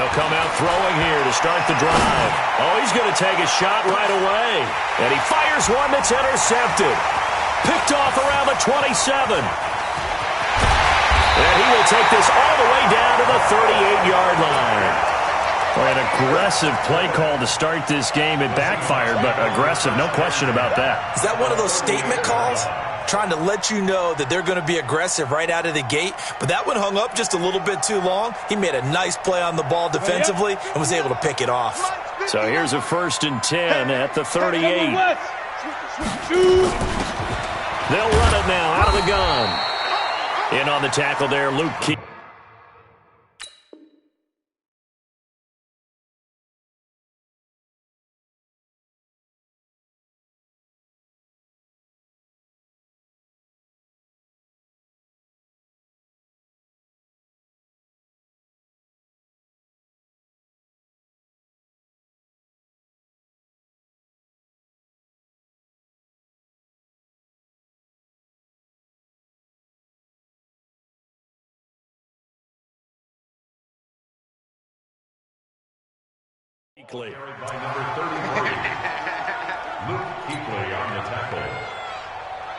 They'll come out throwing here to start the drive. Oh, he's going to take a shot right away. And he fires one that's intercepted. Picked off around the 27. And he will take this all the way down to the 38-yard line. Boy, an aggressive play call to start this game. It backfired, but aggressive, no question about that. Is that one of those statement calls? Trying to let you know that they're going to be aggressive right out of the gate, but that one hung up just a little bit too long. He made a nice play on the ball defensively and was able to pick it off. So here's a 1st and 10 at the 38. They'll run it now out of the gun. In on the tackle there, Luke Key. Carried by number 33, Luke Kuechly on the tackle.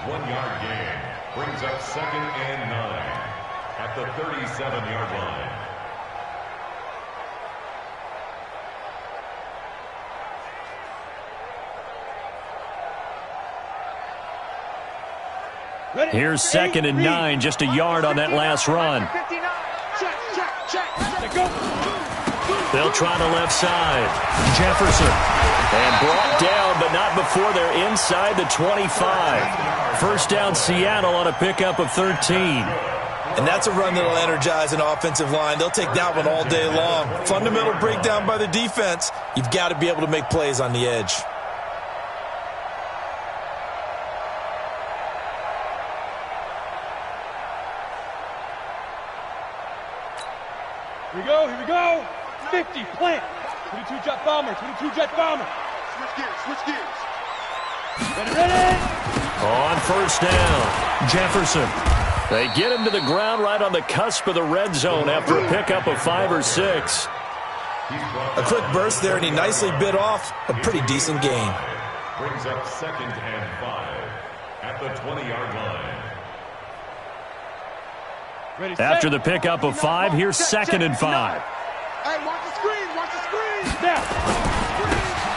1-yard gain brings up 2nd and 9 at the 37-yard line. Here's 2nd and 9, just a yard on that last run. They'll try the left side. Jefferson. And brought down, but not before they're inside the 25. First down, Seattle on a pickup of 13. And that's a run that'll energize an offensive line. They'll take that one all day long. Fundamental breakdown by the defense. You've got to be able to make plays on the edge. Here we go, here we go. 50, plant. 22 jet bomber, 22 jet bomber. Switch gears. Ready. On first down, Jefferson. They get him to the ground right on the cusp of the red zone after a pickup of 5 or 6. A quick burst there, and he nicely bit off a pretty decent gain. Brings up 2nd and 5 at the 20-yard line. Ready, After the pickup of 5, here's 2nd and 5. Hey, watch the screen. Now.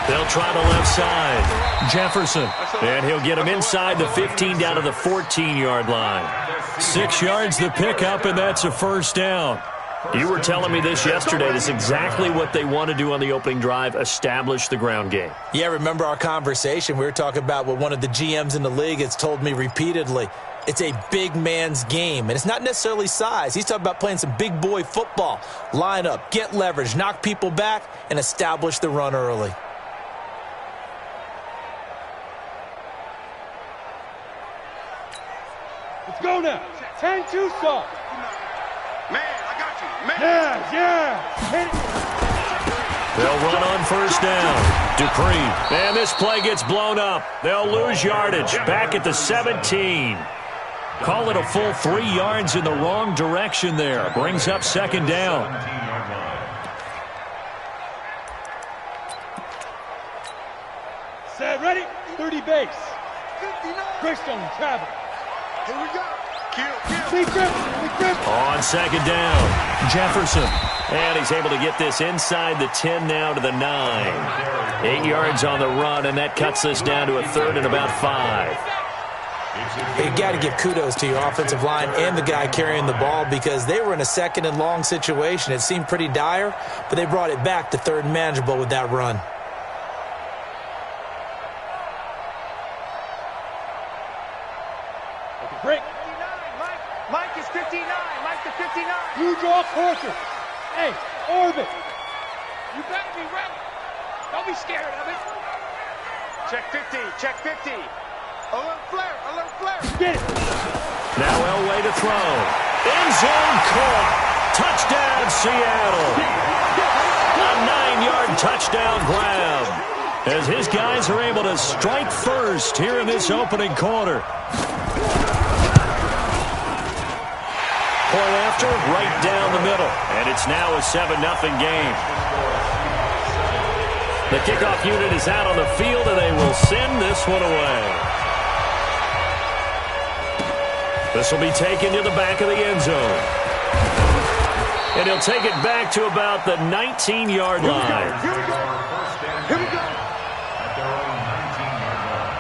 They'll try the left side. Jefferson. And he'll get him inside the 15 down to the 14-yard line. 6 yards the pickup, and that's a first down. You were telling me this yesterday. This is exactly what they want to do on the opening drive, establish the ground game. Yeah, remember our conversation? We were talking about what one of the GMs in the league has told me repeatedly. It's a big man's game, and it's not necessarily size. He's talking about playing some big boy football. Line up, get leverage, knock people back, and establish the run early. Let's go now. 10-2 start. Man, I got you. Man. Yeah. Hit it. They'll run on first down. Dupree. And this play gets blown up. They'll lose yardage. Back at the 17. Call it a full 3 yards in the wrong direction there. Brings up 2nd down. Set, ready. 30 base. Greystone, travel. Here we go. Kill. Big grip. On 2nd down, Jefferson. And he's able to get this inside the 10 now to the 9. 8 yards on the run, and that cuts this down to a 3rd and about 5. You got to give kudos to your offensive line and the guy carrying the ball because they were in a 2nd and long situation. It seemed pretty dire, but they brought it back to 3rd and manageable with that run. Break. Mike is 59. Mike to 59. You draw quarter. Hey, orbit. You better be ready. Don't be scared of it. Check 50. Check 50. Alert flare. Alert flare. Get it. Now Elway to throw. End zone caught. Touchdown, Seattle. A 9-yard touchdown grab. As his guys are able to strike first here in this opening quarter. point after, right down the middle. And it's now a 7-0 game. The kickoff unit is out on the field, and they will send this one away. This will be taken to the back of the end zone. And he'll take it back to about the 19-yard line. Here we go. Here we go. At their own 19-yard line.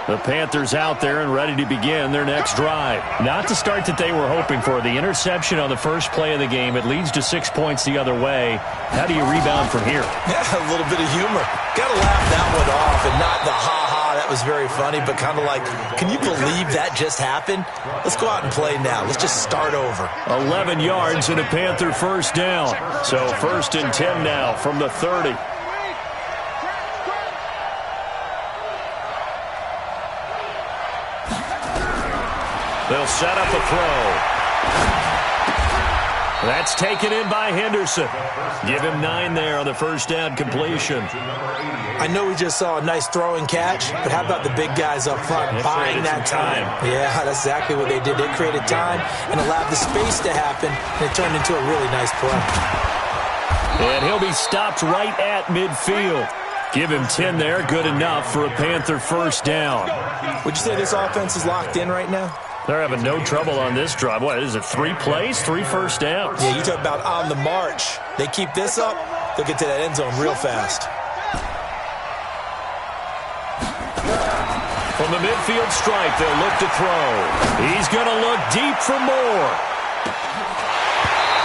The Panthers out there and ready to begin their next drive. Not the start that they were hoping for. The interception on the first play of the game. It leads to 6 points the other way. How do you rebound from here? Yeah, a little bit of humor. Got to laugh that one off and not the ha-ha. That was very funny, but kind of like, can you believe that just happened? Let's go out and play now. Let's just start over. 11 yards and a Panther first down. So 1st and 10 now from the 30. They'll set up a throw. That's taken in by Henderson. Give him 9 there on the first down completion. I know we just saw a nice throwing catch, but how about the big guys up front buying that time? Yeah, that's exactly what they did. They created time and allowed the space to happen, and it turned into a really nice play. And he'll be stopped right at midfield. Give him 10 there, good enough for a Panther first down. Would you say this offense is locked in right now? They're having no trouble on this drive. What is it, 3 plays, 3 first downs? Yeah, you talk about on the march. They keep this up, they'll get to that end zone real fast. From the midfield stripe, they'll look to throw. He's going to look deep for more.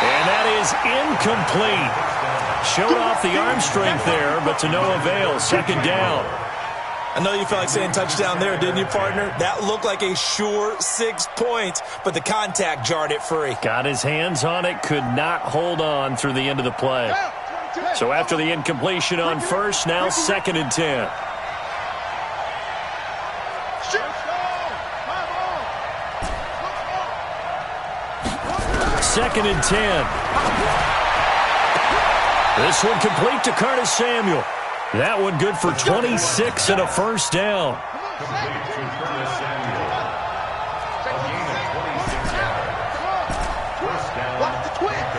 And that is incomplete. Showed off the arm strength there, but to no avail. 2nd down. I know you felt like saying touchdown there, didn't you, partner? That looked like a sure 6 points, but the contact jarred it free. Got his hands on it, could not hold on through the end of the play. So after the incompletion on first, now 2nd and 10. Second and 10. This one complete to Curtis Samuel. That one good for 26 and a first down. Complete to Curtis Samuel. A gain of 26 yards. First down. Watch the twins.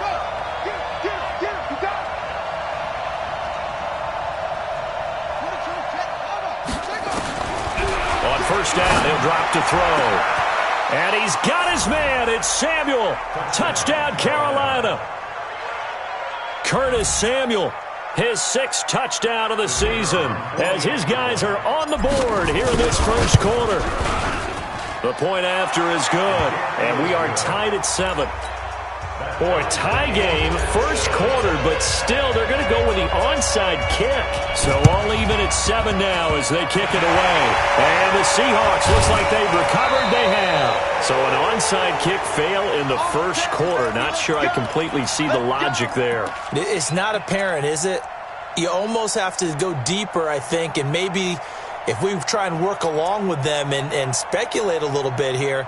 Go. Get him. You got it. On first down, he'll drop to throw. And he's got his man. It's Samuel. Touchdown, Carolina. Curtis Samuel, his 6th touchdown of the season, as his guys are on the board here in this first quarter. The point after is good, and we are tied at 7. Boy, tie game, first quarter, but still they're going to go with the onside kick. So all even at 7 now as they kick it away. And the Seahawks, looks like they've recovered. They have. So an onside kick fail in the first quarter. Not sure I completely see the logic there. It's not apparent, is it? You almost have to go deeper, I think, and maybe if we try and work along with them and speculate a little bit here,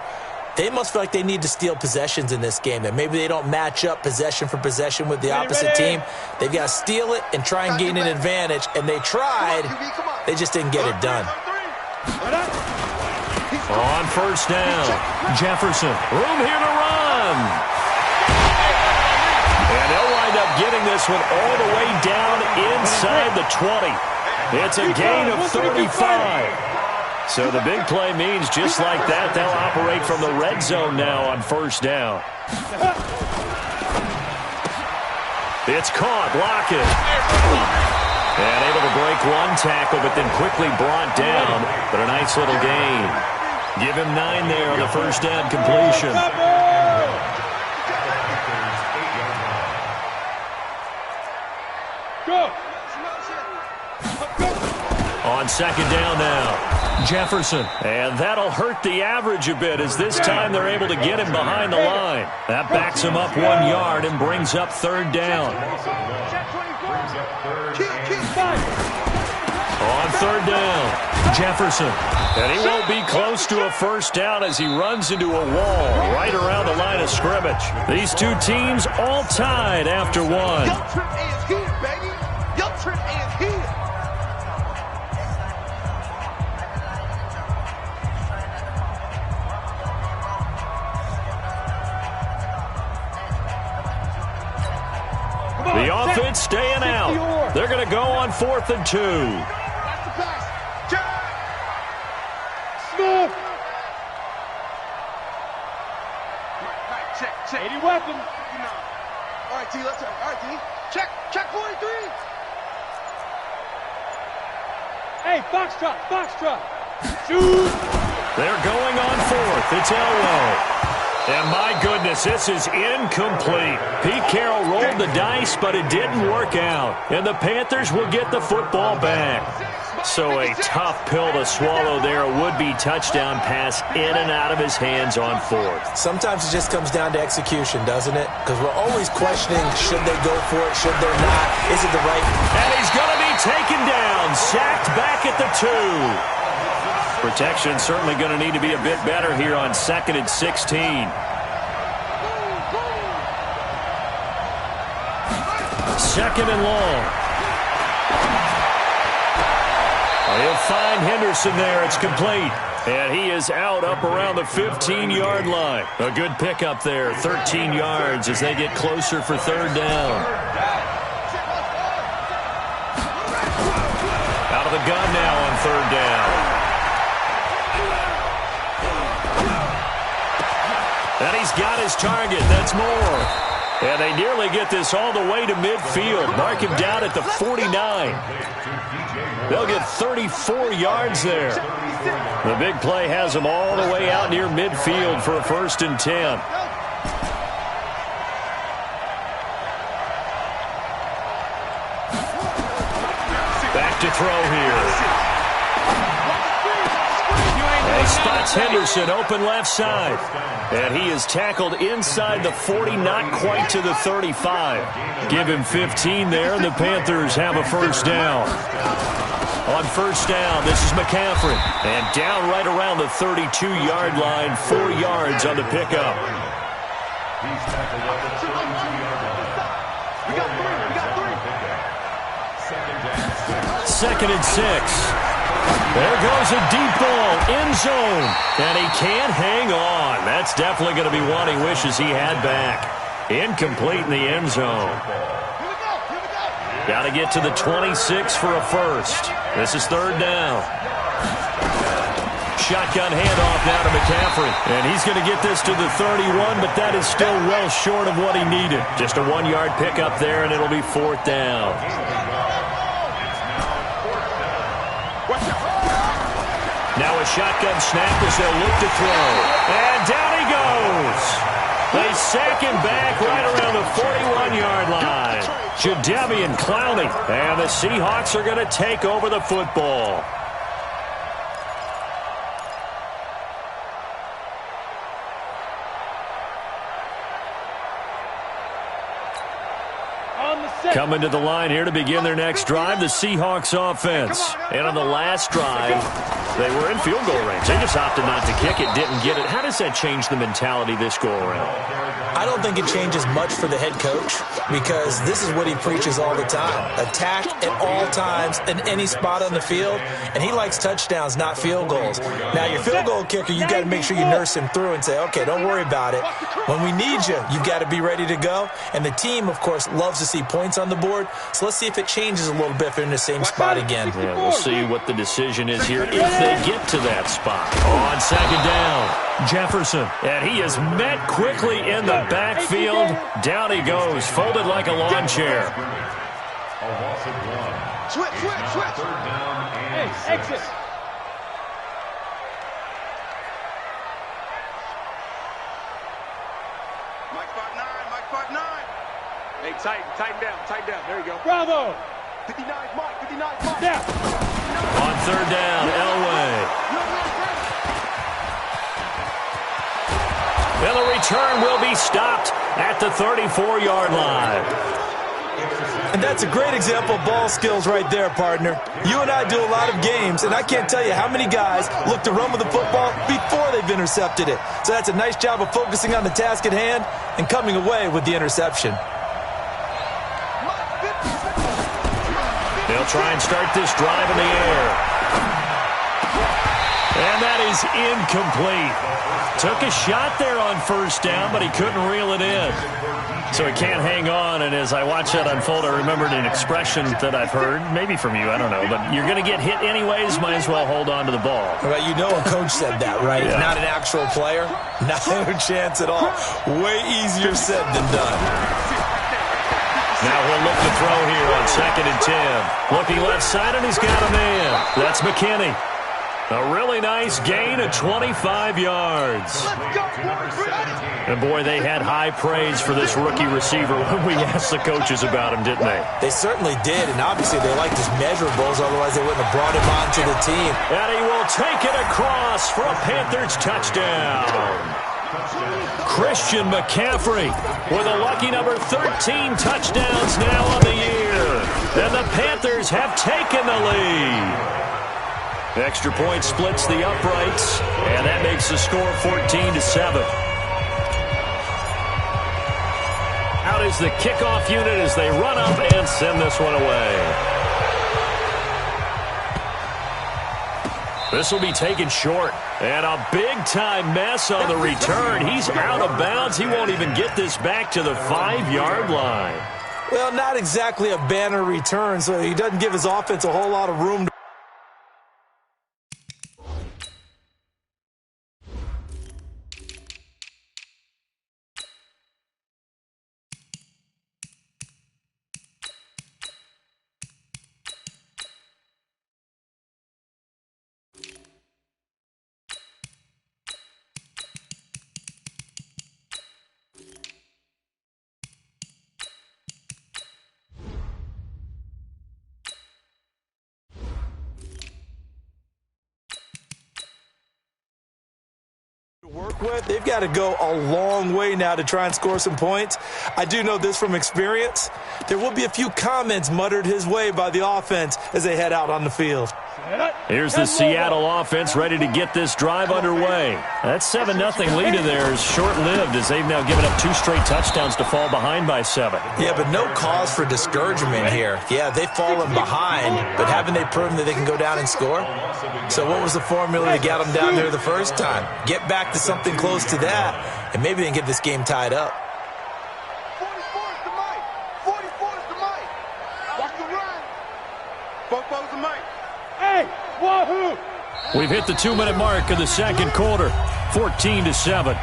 they must feel like they need to steal possessions in this game. That maybe they don't match up possession for possession with the opposite team. They've got to steal it and try and gain an advantage. And they tried. They just didn't get it done. On first down, Jefferson. Room here to run. And they'll wind up getting this one all the way down inside the 20. It's a gain of 35. So the big play means just like that, they'll operate from the red zone now on first down. It's caught, Lockett. And able to break one tackle, but then quickly brought down. But a nice little gain. Give him 9 there on the first down completion. Go. On second down now, Jefferson. And that'll hurt the average a bit as this time they're able to get him behind the line. That backs him up 1 yard and brings up third down. On third down, Jefferson. And he won't be close to a first down as he runs into a wall right around the line of scrimmage. These two teams all tied after one. Your trip is here, baby. Your trip is here. The offense staying out. They're going to go on 4th and 2. That's the pass. Jack. Smith. Right, check. 80 weapon. All right, T, let's go. All right, T. Check 43. Hey, Foxtrot. Shoot. They're going on 4th. It's Elway. And my goodness, this is incomplete. Pete Carroll rolled the dice, but it didn't work out. And the Panthers will get the football back. So a tough pill to swallow there. A would-be touchdown pass in and out of his hands on 4th. Sometimes it just comes down to execution, doesn't it? Because we're always questioning, should they go for it, should they not? Is it the right? And he's going to be taken down, sacked back at the 2. Protection certainly going to need to be a bit better here on 2nd and 16. Second and long. He'll find Henderson there. It's complete. And he is out up around the 15-yard line. A good pickup there, 13 yards as they get closer for 3rd down. Out of the gun now on 3rd down. And he's got his target. That's more. And they nearly get this all the way to midfield. Mark him down at the 49. They'll get 34 yards there. The big play has them all the way out near midfield for a 1st and 10. Back to throw here. He spots Henderson open left side. And he is tackled inside the 40, not quite to the 35. Give him 15 there, and the Panthers have a 1st down. On 1st down, this is McCaffrey. And down right around the 32-yard line, 4 yards on the pickup. He's tackled at the 32-yard line. We got three. 2nd and 6. There goes a deep ball, end zone, and he can't hang on. That's definitely going to be one he wishes he had back. Incomplete in the end zone. Got to get to the 26 for a 1st. This is 3rd down. Shotgun handoff now to McCaffrey, and he's going to get this to the 31, but that is still well short of what he needed. Just a 1-yard pickup there, and it'll be 4th down. Now a shotgun snap as they'll look to throw. And down he goes. They sack him back right around the 41-yard line. Jadeveon Clowney. And the Seahawks are going to take over the football. Coming to the line here to begin their next drive, the Seahawks offense. And on the last drive, they were in field goal range. They just opted not to kick it, didn't get it. How does that change the mentality this go-around? I don't think it changes much for the head coach because this is what he preaches all the time. Attack at all times in any spot on the field, and he likes touchdowns, not field goals. Now, your field goal kicker, you've got to make sure you nurse him through and say, okay, don't worry about it. When we need you, you've got to be ready to go. And the team, of course, loves to see points on the board, so let's see if it changes a little bit if they're in the same spot again. Yeah, we'll see what the decision is here if they get to that spot. On 2nd down, Jefferson. And he is met quickly in the backfield. Down he goes, folded like a lawn chair. A loss of 1. Switch. 3rd down and 6. Exit. Mike 5'9". Hey, tighten down. There you go. Bravo. 59 Mike. Step. On 3rd down, Elway. And the return will be stopped at the 34-yard line. And that's a great example of ball skills right there, partner. You and I do a lot of games, and I can't tell you how many guys look to run with the football before they've intercepted it. So that's a nice job of focusing on the task at hand and coming away with the interception. They'll try and start this drive in the air. And that is incomplete. Took a shot there on first down, but he couldn't reel it in. So he can't hang on, and as I watch that unfold, I remembered an expression that I've heard, maybe from you, I don't know, but you're going to get hit anyways, might as well hold on to the ball. Well, you know a coach said that, right? Yeah. Not an actual player? Not a chance at all. Way easier said than done. Now he'll look to throw here on 2nd and 10. Looking left side, and he's got a man. That's McKinney. A really nice gain of 25 yards. And, boy, they had high praise for this rookie receiver when we asked the coaches about him, didn't they? They certainly did, and obviously they liked his measurables, otherwise they wouldn't have brought him onto the team. And he will take it across for a Panthers touchdown. Christian McCaffrey with a lucky number 13 touchdowns now on the year. And the Panthers have taken the lead. Extra point splits the uprights, and that makes the score 14-7. Out is the kickoff unit as they run up and send this one away. This will be taken short, and a big-time mess on the return. He's out of bounds. He won't even get this back to the 5-yard line. Well, not exactly a banner return, so he doesn't give his offense a whole lot of room to work with. They've got to go a long way now to try and score some points. I do know this from experience. There will be a few comments muttered his way by the offense as they head out on the field. Here's the Seattle offense ready to get this drive underway. That 7-0 lead of theirs is short-lived as they've now given up 2 straight touchdowns to fall behind by 7. Yeah, but no cause for discouragement here. Yeah, they've fallen behind, but haven't they proven that they can go down and score? So what was the formula to get them down there the first time? Get back to something close to that, and maybe they can get this game tied up. 44 is the mic. 44 is the mic. Watch the run. Bobo's the mic. Hey, wahoo! We've hit the 2-minute mark of the second quarter, 14-7.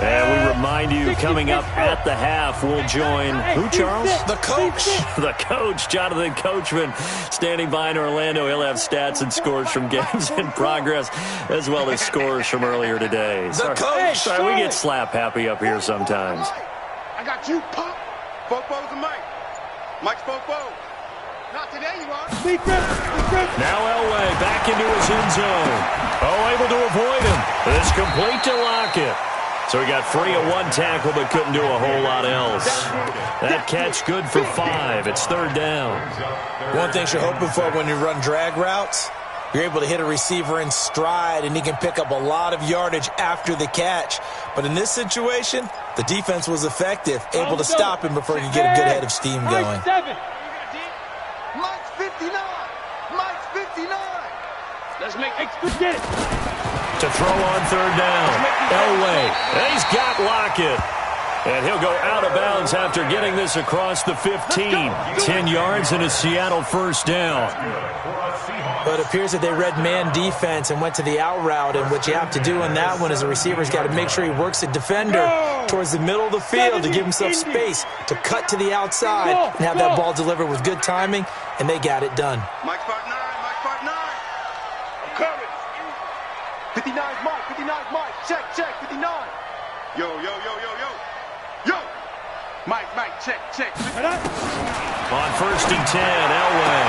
And we remind you, coming up at the half, we'll join who, Charles? The coach. The coach, Jonathan Coachman, standing by in Orlando. He'll have stats and scores from games in progress, as well as scores from earlier today. The coach. Sorry, we get slap happy up here sometimes. I got you, Pop. Bobo's the mic. Mike's Bobo. Not today, you are. Now Elway back into his end zone. Oh, able to avoid him. It's complete to Lockett. So he got free of 1 tackle but couldn't do a whole lot else. That catch good for 5. It's 3rd down. One thing you're hoping for when you run drag routes, you're able to hit a receiver in stride and he can pick up a lot of yardage after the catch. But in this situation, the defense was effective, able to stop him before he could get a good head of steam going. Mike's 59. Mike's 59. Let's make extra get it. To throw on 3rd down. Elway. And he's got Lockett. And he'll go out of bounds after getting this across the 15. 10 yards and a Seattle 1st down. But it appears that they read man defense and went to the out route, and what you have to do in that one is a receiver's got to make sure he works the defender towards the middle of the field to give himself space to cut to the outside and have that ball delivered with good timing, and they got it done. Mike's 5'9". Mike's 5'9". I'm coming. 59's Mike. 59's Mike. Check, check. 59. Yo, yo, yo, yo, yo. Yo. Mike, check, check. On 1st and 10, Elway.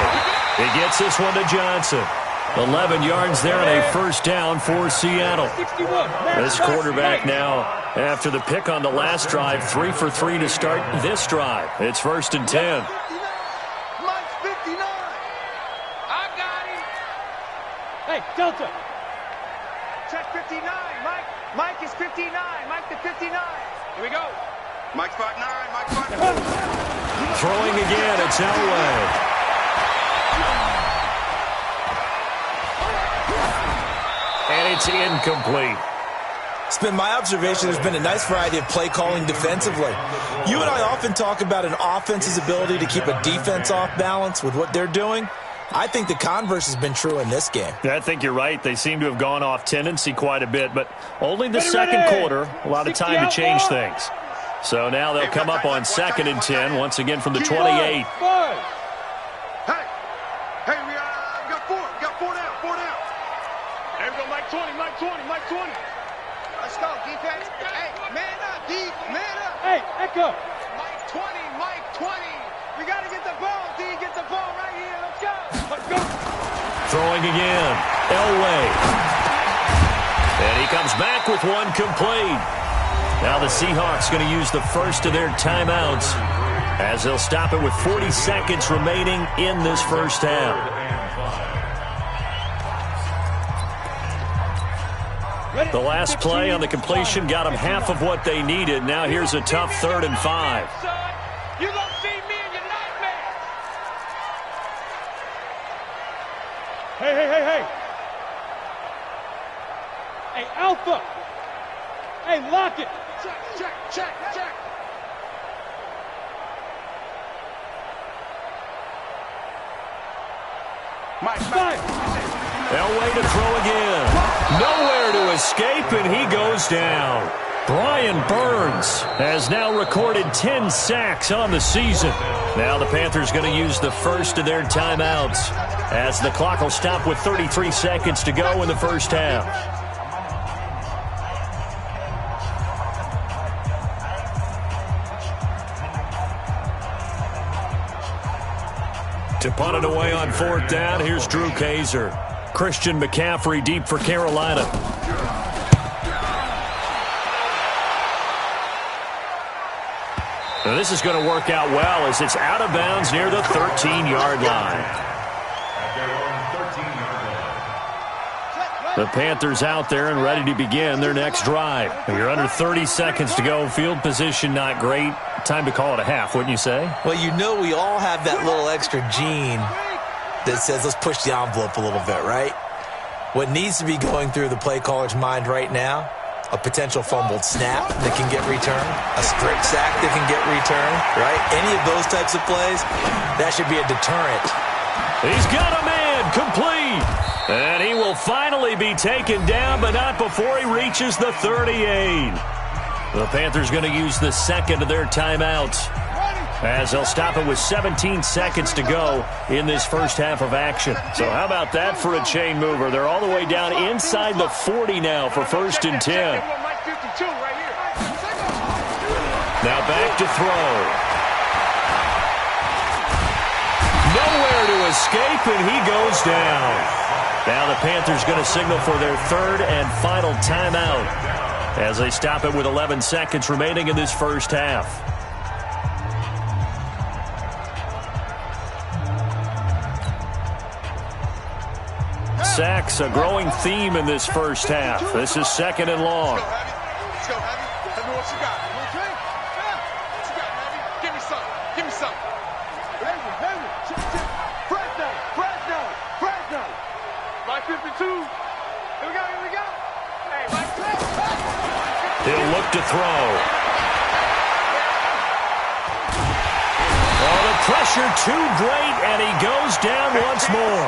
He gets this one to Johnson. 11 yards there and a first down for Seattle. This quarterback now, after the pick on the last drive, 3 for 3 to start this drive. It's 1st and 10. Mike's 59. I got him. Hey, Delta. Check 59. Mike is 59. Mike the 59. Here we go. Mike's 5'9". Mike's 5'9". Throwing again, it's Elway. And it's incomplete. It's been my observation there's been a nice variety of play calling defensively. You and I often talk about an offense's ability to keep a defense off balance with what they're doing. I think the converse has been true in this game. Yeah, I think you're right. They seem to have gone off tendency quite a bit, but only the second quarter, a lot of time to change things. So now they'll come up on 2nd and 10, once again from the 28. Hey, we got 4. We got 4 down. 4 down. There we go, Mike 20, Mike 20, Mike 20. Let's go, defense. Hey, man up, D. Man up. Hey, Echo. Mike 20, Mike 20. We got to get the ball, D. Get the ball right here. Let's go. Let's go. Throwing again, Elway. And he comes back with one complete. Now the Seahawks going to use the first of their timeouts as they'll stop it with 40 seconds remaining in this first half. The last play on the completion got them half of what they needed. Now here's a tough 3rd and 5. You gonna see me in your nightmares. Hey. Hey, Alpha. Hey, lock it. Check. Mike. Elway to throw again. Nowhere to escape, and he goes down. Brian Burns has now recorded 10 sacks on the season. Now the Panthers going to use the first of their timeouts as the clock will stop with 33 seconds to go in the first half. To punt it away on 4th down, here's Drew Kaiser. Christian McCaffrey deep for Carolina. Now this is going to work out well as it's out of bounds near the 13-yard line. The Panthers out there and ready to begin their next drive. You're under 30 seconds to go. Field position not great. Time to call it a half, wouldn't you say? Well, you know we all have that little extra gene that says let's push the envelope a little bit, right? What needs to be going through the play caller's mind right now, a potential fumbled snap that can get returned, a strip sack that can get returned, right? Any of those types of plays, that should be a deterrent. He's got a man, complete. And he will finally be taken down, but not before he reaches the 38. The Panthers going to use the second of their timeouts as they'll stop it with 17 seconds to go in this first half of action. So how about that for a chain mover? They're all the way down inside the 40 now for 1st and 10. Now back to throw. Nowhere to escape, and he goes down. Now the Panthers going to signal for their 3rd and final timeout as they stop it with 11 seconds remaining in this first half. Sacks, a growing theme in this first half. This is 2nd and long. Let's go, Heavy. Tell me what you got. What you got, Heavy? Give me some. Give me some. Heavy. Fresno. Mike 52. Here we go. Hey, Mike. He'll look to throw. Oh, the pressure too great, and he goes down once more.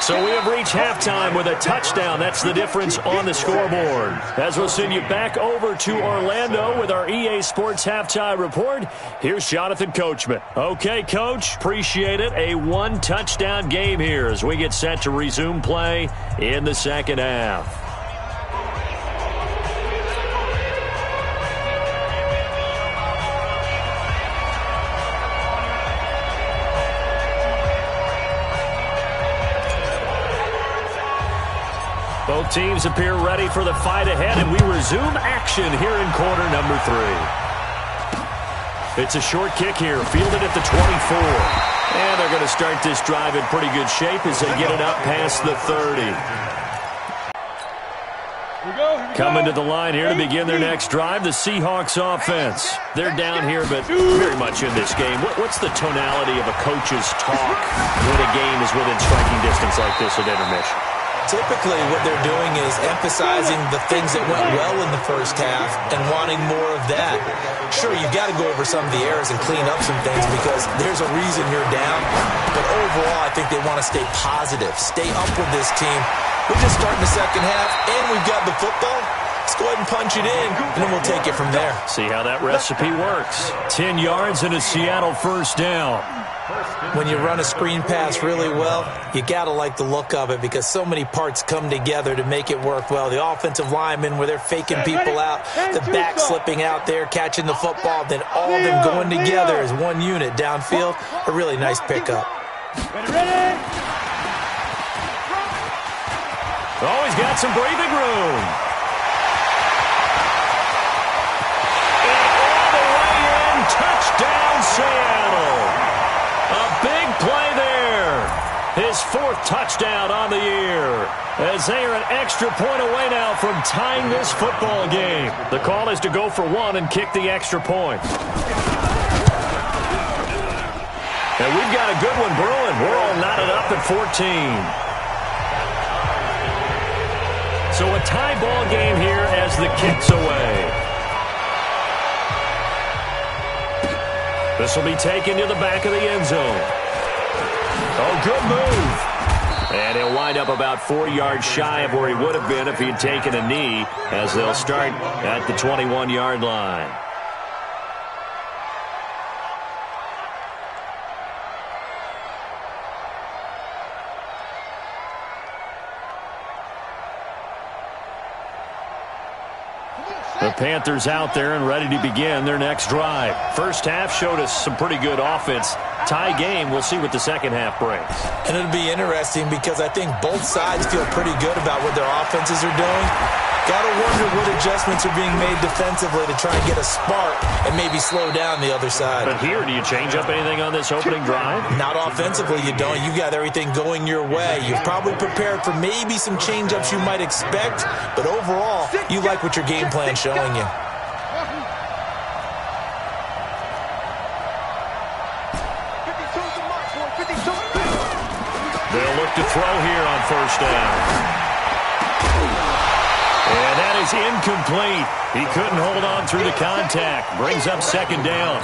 So we have reached halftime with a touchdown. That's the difference on the scoreboard. As we'll send you back over to Orlando with our EA Sports Halftime Report, here's Jonathan Coachman. Okay, Coach, appreciate it. A one-touchdown game here as we get set to resume play in the second half. Both teams appear ready for the fight ahead, and we resume action here in quarter number 3. It's a short kick here, fielded at the 24. And they're going to start this drive in pretty good shape as they get it up past the 30. Coming to the line here to begin their next drive, the Seahawks offense. They're down here, but very much in this game. What's the tonality of a coach's talk when a game is within striking distance like this at intermission? Typically, what they're doing is emphasizing the things that went well in the first half and wanting more of that. Sure, you've got to go over some of the errors and clean up some things because there's a reason you're down. But overall, I think they want to stay positive, stay up with this team. We're just starting the second half, and we've got the football. Let's go ahead and punch it in, and then we'll take it from there. See how that recipe works. 10 yards and a Seattle first down. When you run a screen pass really well, you got to like the look of it because so many parts come together to make it work well. The offensive linemen, where they're faking people out, the back slipping out there, catching the football, then all of them going together as one unit downfield. A really nice pickup. Oh, he's got some breathing room. And all the way in, touchdown Seattle. A big play there. His 4th touchdown on the year. As they are an extra point away now from tying this football game. The call is to go for 1 and kick the extra point. And we've got a good one brewing. We're all knotted up at 14. So a tie ball game here as the kick's away. This will be taken to the back of the end zone. Oh, good move. And he'll wind up about 4 yards shy of where he would have been if he had taken a knee, as they'll start at the 21-yard line. The Panthers out there and ready to begin their next drive. First half showed us some pretty good offense. Tie game, we'll see what the second half brings. And it'll be interesting because I think both sides feel pretty good about what their offenses are doing. Got to wonder what adjustments are being made defensively to try and get a spark and maybe slow down the other side. But here, do you change up anything on this opening drive? Not offensively, you don't. You got everything going your way. You've probably prepared for maybe some change-ups you might expect, but overall, you like what your game plan's showing you. They'll look to throw here on first down. And that is incomplete. He couldn't hold on through the contact. Brings up second down.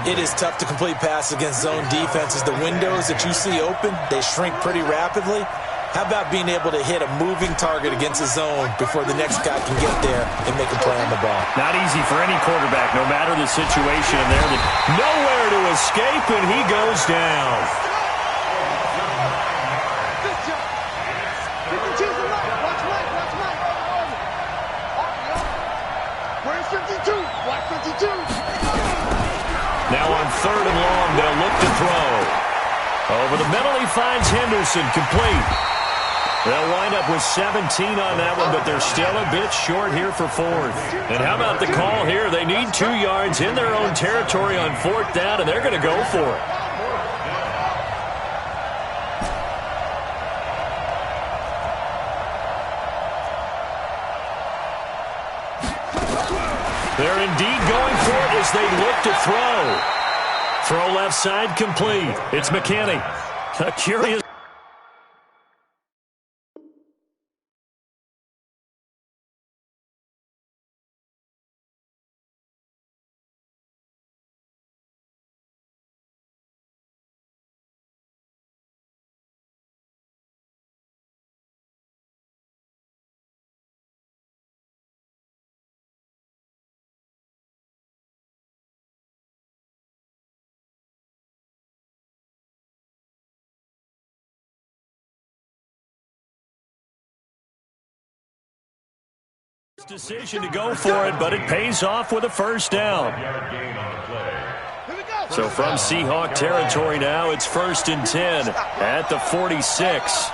It is tough to complete passes against zone defenses. The windows that you see open, they shrink pretty rapidly. How about being able to hit a moving target against a zone before the next guy can get there and make a play on the ball? Not easy for any quarterback, no matter the situation there. Nowhere to escape, and he goes down. Now on 3rd and long, they'll look to throw. Over the middle, he finds Henderson, complete. They'll wind up with 17 on that one, but they're still a bit short here for 4th. And how about the call here? They need 2 yards in their own territory on 4th down, and they're going to go for it. They're indeed going for it as they look to throw. Throw left side complete. It's McKinney. A curious. Decision to go for it, but it pays off with a first down. So from Seahawk territory now, it's 1st and 10 at the 46.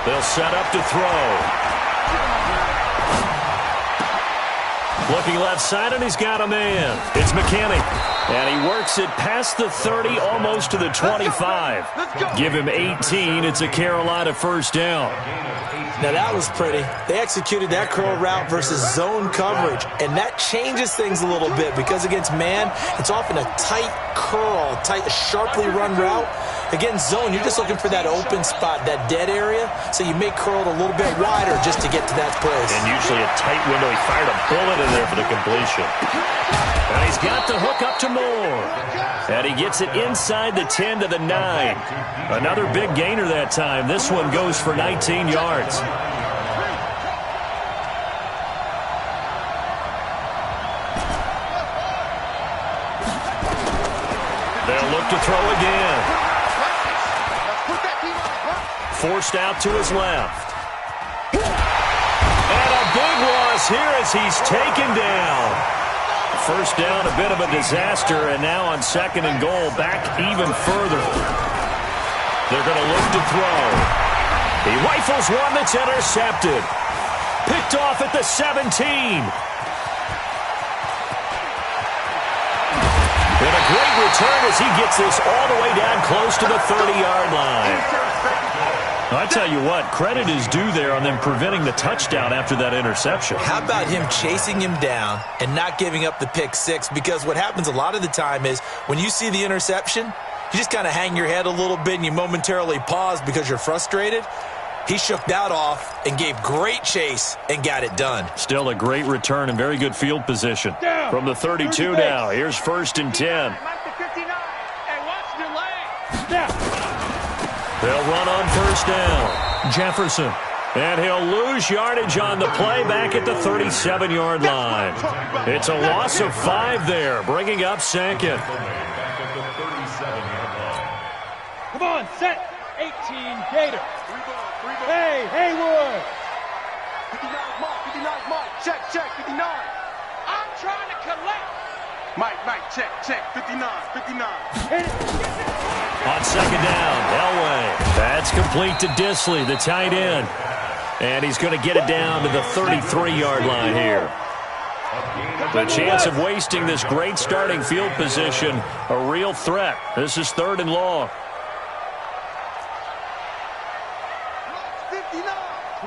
They'll set up to throw. Looking left side, and he's got a man. It's McKinney. And he works it past the 30, almost to the 25. Give him 18. It's a Carolina first down. Now, that was pretty. They executed that curl route versus zone coverage, and that changes things a little bit because against man, it's often a tight curl, sharply run route. Against zone, you're just looking for that open spot, that dead area, so you may curl it a little bit wider just to get to that place. And usually a tight window. He fired a bullet in there for the completion. And he's got the hook up to Moore. And he gets it inside the 10 to the 9. Another big gainer that time. This one goes for 19 yards. They'll look to throw again. Forced out to his left. And a big loss here as he's taken down. First down, a bit of a disaster, and now on 2nd and goal, back even further. They're going to look to throw. He rifles one that's intercepted. Picked off at the 17. And a great return as he gets this all the way down close to the 30-yard line. I tell you what, credit is due there on them preventing the touchdown after that interception. How about him chasing him down and not giving up the pick six? Because what happens a lot of the time is when you see the interception, you just kind of hang your head a little bit and you momentarily pause because you're frustrated. He shook that off and gave great chase and got it done. Still a great return and very good field position. From the 32 now, here's 1st and 10. They'll run on 1st down. Jefferson. And he'll lose yardage on the play back at the 37-yard line. It's a loss of 5 there, bringing up 2nd. Come on, set. 18, Gator. Hey, Haywood. 59, Mike. Check, 59. I'm trying to collect. Mike, check. 59. Hit it. On 2nd down, Elway. That's complete to Disley, the tight end. And he's going to get it down to the 33-yard line here. The chance of wasting this great starting field position, a real threat. This is 3rd and long.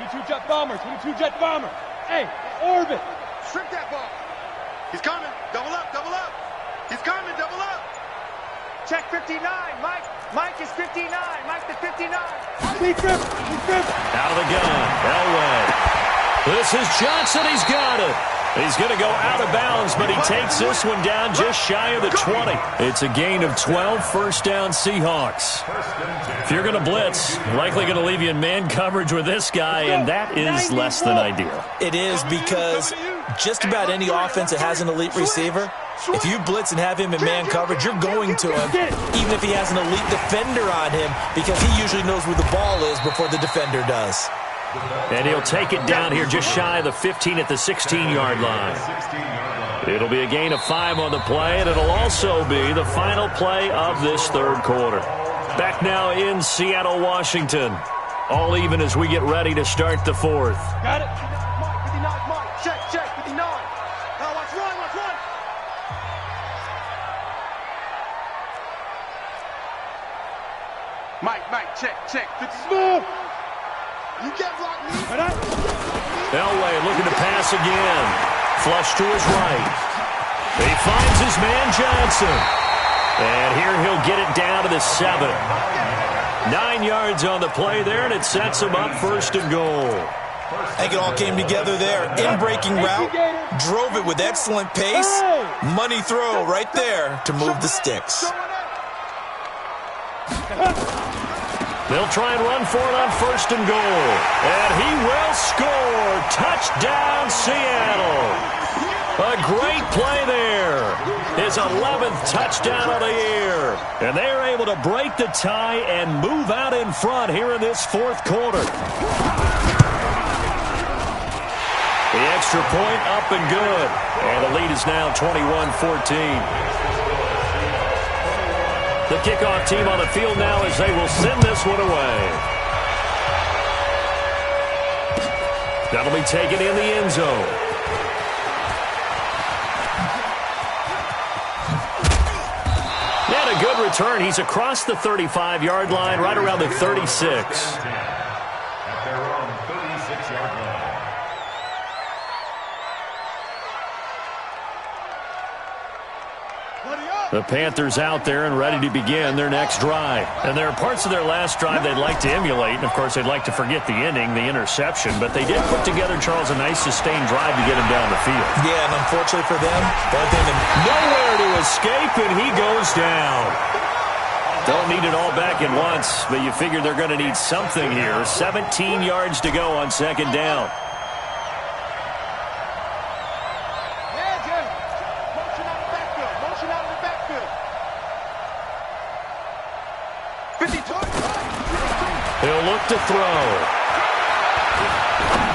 22 jet bomber. Hey, orbit. Strip that ball. He's coming. Double up. He's coming. Double up. Check 59. Mike is 59. Mike the 59. Lead grip. Out of the gun. Elway. This is Johnson. He's got it. He's going to go out of bounds, but he takes this one down just shy of the 20. It's a gain of 12, 1st down Seahawks. If you're going to blitz, likely going to leave you in man coverage with this guy, and that is less than ideal. It is because just about any offense that has an elite receiver, if you blitz and have him in man coverage, you're going to him, even if he has an elite defender on him, because he usually knows where the ball is before the defender does. And he'll take it down here just shy of the 15 at the 16-yard line. It'll be a gain of 5 on the play, and it'll also be the final play of this 3rd quarter. Back now in Seattle, Washington. All even as we get ready to start the 4th. Got it. 59, Mike. Check, 59. Now watch one. Mike, check. 50 Smooth. You can't block me. Elway looking to pass again. Flush to his right. He finds his man Johnson. And here he'll get it down to the 7. 9 yards on the play there, and it sets him up 1st and goal. I think it all came together there. In-breaking route, drove it with excellent pace. Money throw right there to move the sticks. They'll try and run for it on 1st and goal. And he will score. Touchdown, Seattle. A great play there. His 11th touchdown of the year. And they're able to break the tie and move out in front here in this 4th quarter. The extra point up and good. And the lead is now 21-14. The kickoff team on the field now as they will send this one away. That'll be taken in the end zone. And a good return. He's across the 35-yard line, right around the 36. At their own 36-yard line. The Panthers out there and ready to begin their next drive. And there are parts of their last drive they'd like to emulate. And, of course, they'd like to forget the ending, the interception. But they did put together, Charles, a nice sustained drive to get him down the field. Yeah, and unfortunately for them, nowhere to escape, and he goes down. Don't need it all back at once, but you figure they're going to need something here. 17 yards to go on second down. He'll look to throw.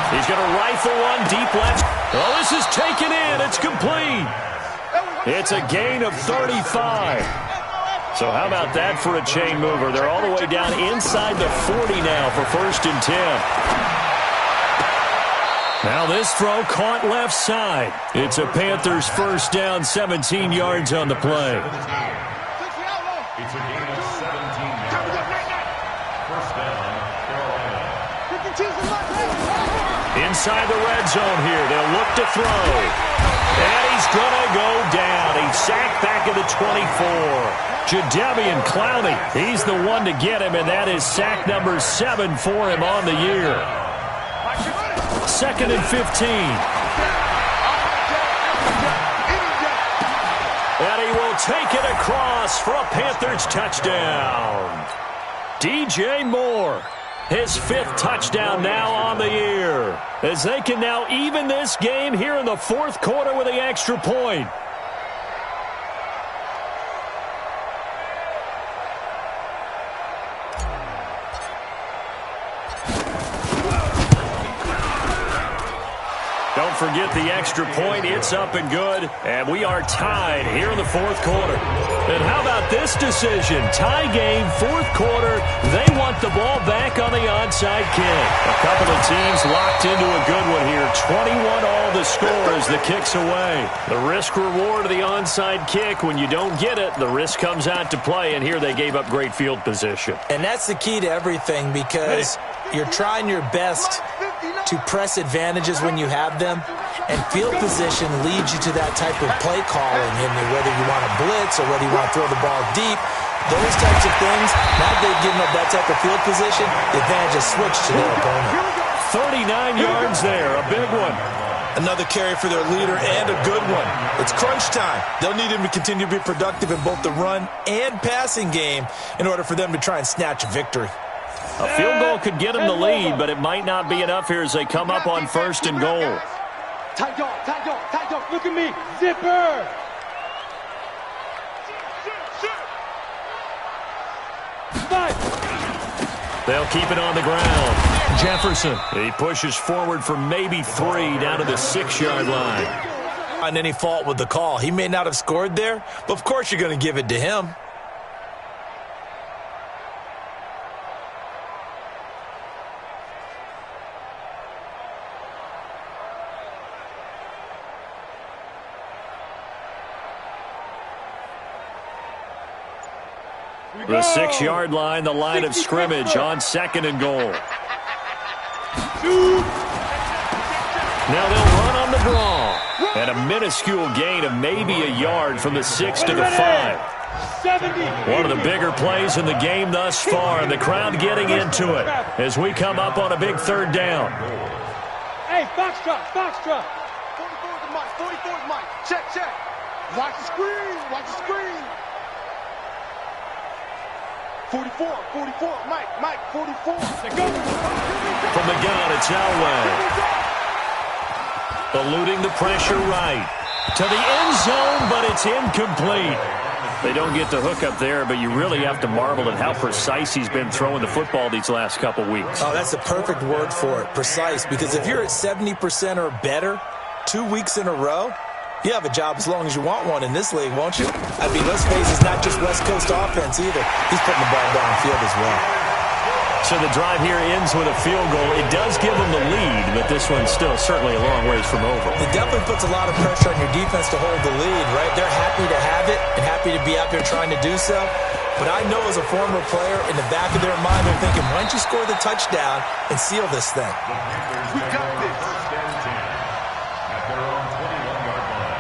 He's going to rifle one deep left. Oh, this is taken in. It's complete. It's a gain of 35. So how about that for a chain mover? They're all the way down inside the 40 now for 1st and 10. Now this throw caught left side. It's a Panthers first down, 17 yards on the play. It's a gain of 17 yards. First down, Carolina. Inside the red zone here. They'll look to throw. And he's going to go down. He's sacked back at the 24. Jadeveon Clowney, he's the one to get him, and that is sack number 7 for him on the year. 2nd and 15. And he will take it across for a Panthers touchdown. DJ Moore, his 5th touchdown now on the year, as they can now even this game here in the 4th quarter with the extra point. Don't forget the extra point. It's up and good. And we are tied here in the 4th quarter. And how about this decision? Tie game, 4th quarter. They want the ball back on the onside kick. A couple of teams locked into a good one here. 21 all the score as the kick's away. The risk reward of the onside kick. When you don't get it, the risk comes out to play. And here they gave up great field position. And that's the key to everything, because you're trying your best to press advantages when you have them, and field position leads you to that type of play calling, and whether you want to blitz or whether you want to throw the ball deep, those types of things. Now they've given up that type of field position, the advantage is switched to their opponent. 39 yards there, a big one. Another carry for their leader, and a good one. It's crunch time. They'll need him to continue to be productive in both the run and passing game in order for them to try and snatch a victory. A field goal could get them the lead, but it might not be enough here as they come up on 1st and goal. Tight dog, look at me, zipper! They'll keep it on the ground. Jefferson, he pushes forward for maybe 3 down to the 6-yard line. On any fault with the call. He may not have scored there, but of course you're going to give it to him. The 6-yard line, the line of scrimmage on 2nd and goal. Now they'll run on the draw. And a minuscule gain of maybe a yard from the 6 to the 5. One of the bigger plays in the game thus far, and the crowd getting into it as we come up on a big 3rd down. Hey, Foxtrot. 44's Mike. Check. Watch the screen. 44, Mike, 44. From the gun, it's Elway. Eluding the pressure right. To the end zone, but it's incomplete. They don't get the hook up there, but you really have to marvel at how precise he's been throwing the football these last couple weeks. Oh, that's the perfect word for it, precise, because if you're at 70% or better 2 weeks in a row, you have a job as long as you want one in this league, won't you? I mean, let's face it, it's not just West Coast offense either. He's putting the ball downfield as well. So the drive here ends with a field goal. It does give them the lead, but this one's still certainly a long ways from over. It definitely puts a lot of pressure on your defense to hold the lead, right? They're happy to have it and happy to be out there trying to do so. But I know as a former player, in the back of their mind, they're thinking, why don't you score the touchdown and seal this thing? We got this. First and 10 at their own 21-yard line.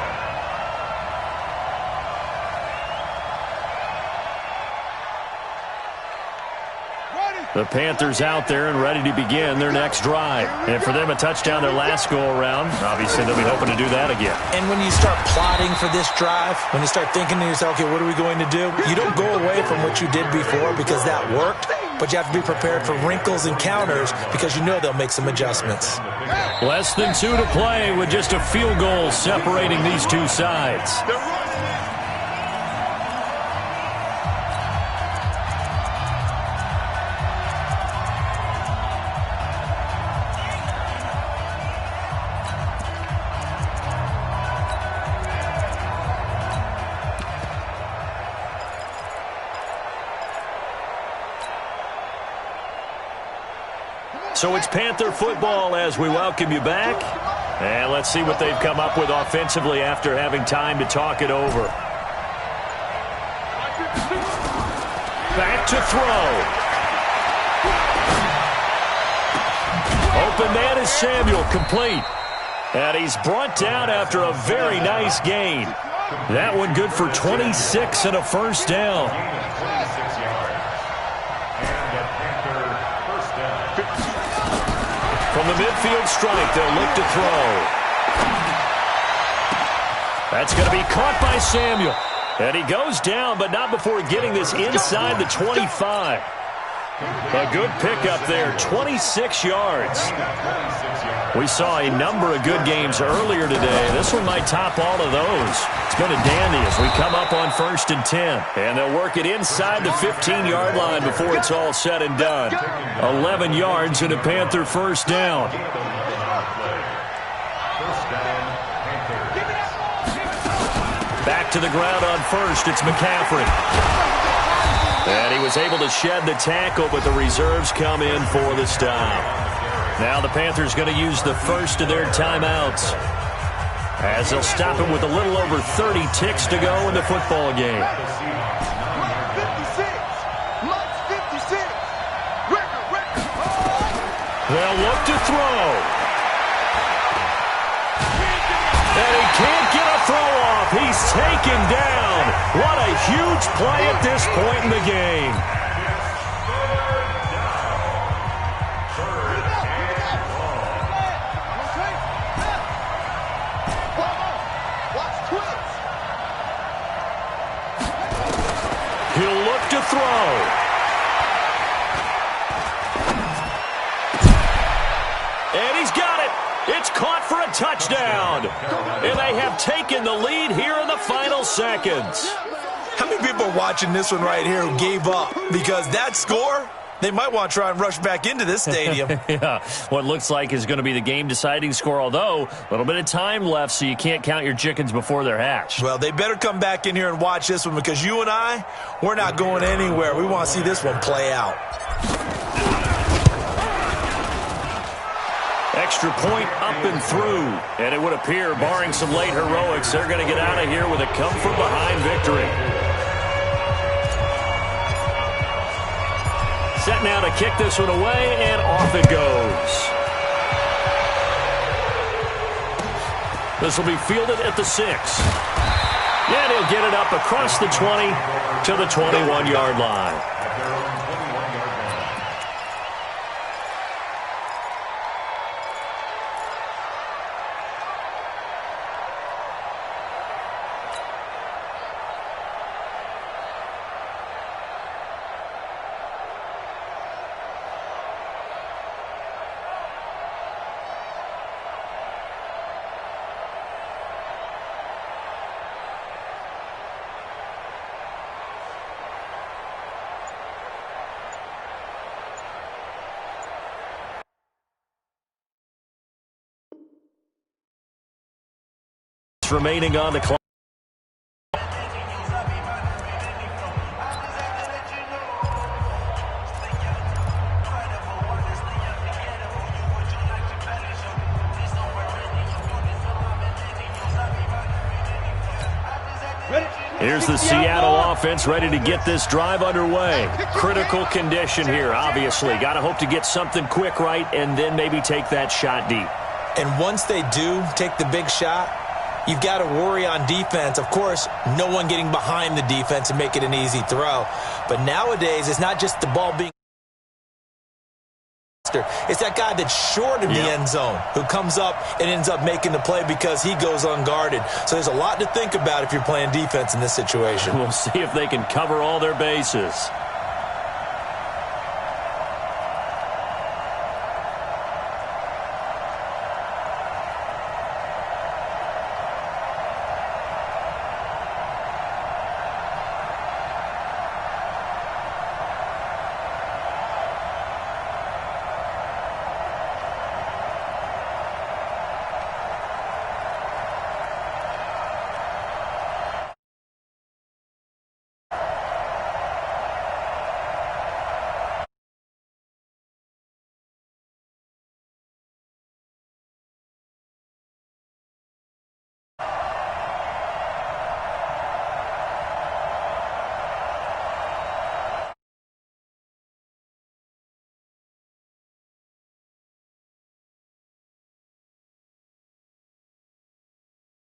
The Panthers out there and ready to begin their next drive. And for them, a touchdown their last go-around. Obviously, they'll be hoping to do that again. And when you start plotting for this drive, when you start thinking to yourself, okay, what are we going to do? You don't go away from what you did before because that worked, but you have to be prepared for wrinkles and counters because you know they'll make some adjustments. Less than 2 to play with just a field goal separating these two sides. So it's Panther football as we welcome you back. And let's see what they've come up with offensively after having time to talk it over. Back to throw. Open man is Samuel, complete. And he's brought down after a very nice gain. That one good for 26 and a first down. From the midfield strike, they'll look to throw. That's going to be caught by Samuel. And he goes down, but not before getting this inside the 25. A good pickup there, 26 yards. We saw a number of good games earlier today. This one might top all of those. It's been a dandy as we come up on 1st and 10. And they'll work it inside the 15-yard line before it's all said and done. 11 yards and a Panther first down. Back to the ground on first. It's McCaffrey. And he was able to shed the tackle, but the reserves come in for the stop. Now the Panthers going to use the first of their timeouts as they'll stop him with a little over 30 ticks to go in the football game. They'll look to throw. And he can't get a throw off. He's taken down. What a huge play at this point in the game. He'll look to throw. And he's got it. It's caught for a touchdown. And they have taken the lead here in the final seconds. How many people are watching this one right here who gave up? Because that score, they might want to try and rush back into this stadium. Yeah, what looks like is going to be the game-deciding score, although a little bit of time left, so you can't count your chickens before they're hatched. Well, they better come back in here and watch this one because you and I, we're not going anywhere. We want to see this one play out. Extra point up and through. And it would appear, barring some late heroics, they're going to get out of here with a come-from-behind victory. Set now to kick this one away, and off it goes. This will be fielded at the 6. And he'll get it up across the 20 to the 21-yard line. Remaining on the clock. Here's the Seattle offense ready to get this drive underway. Critical condition here, obviously. Got to hope to get something quick right and then maybe take that shot deep. And once they do take the big shot, you've got to worry on defense. Of course, no one getting behind the defense and make it an easy throw. But nowadays, it's not just the ball being... It's that guy that's short of the end zone who comes up and ends up making the play because he goes unguarded. So there's a lot to think about if you're playing defense in this situation. We'll see if they can cover all their bases.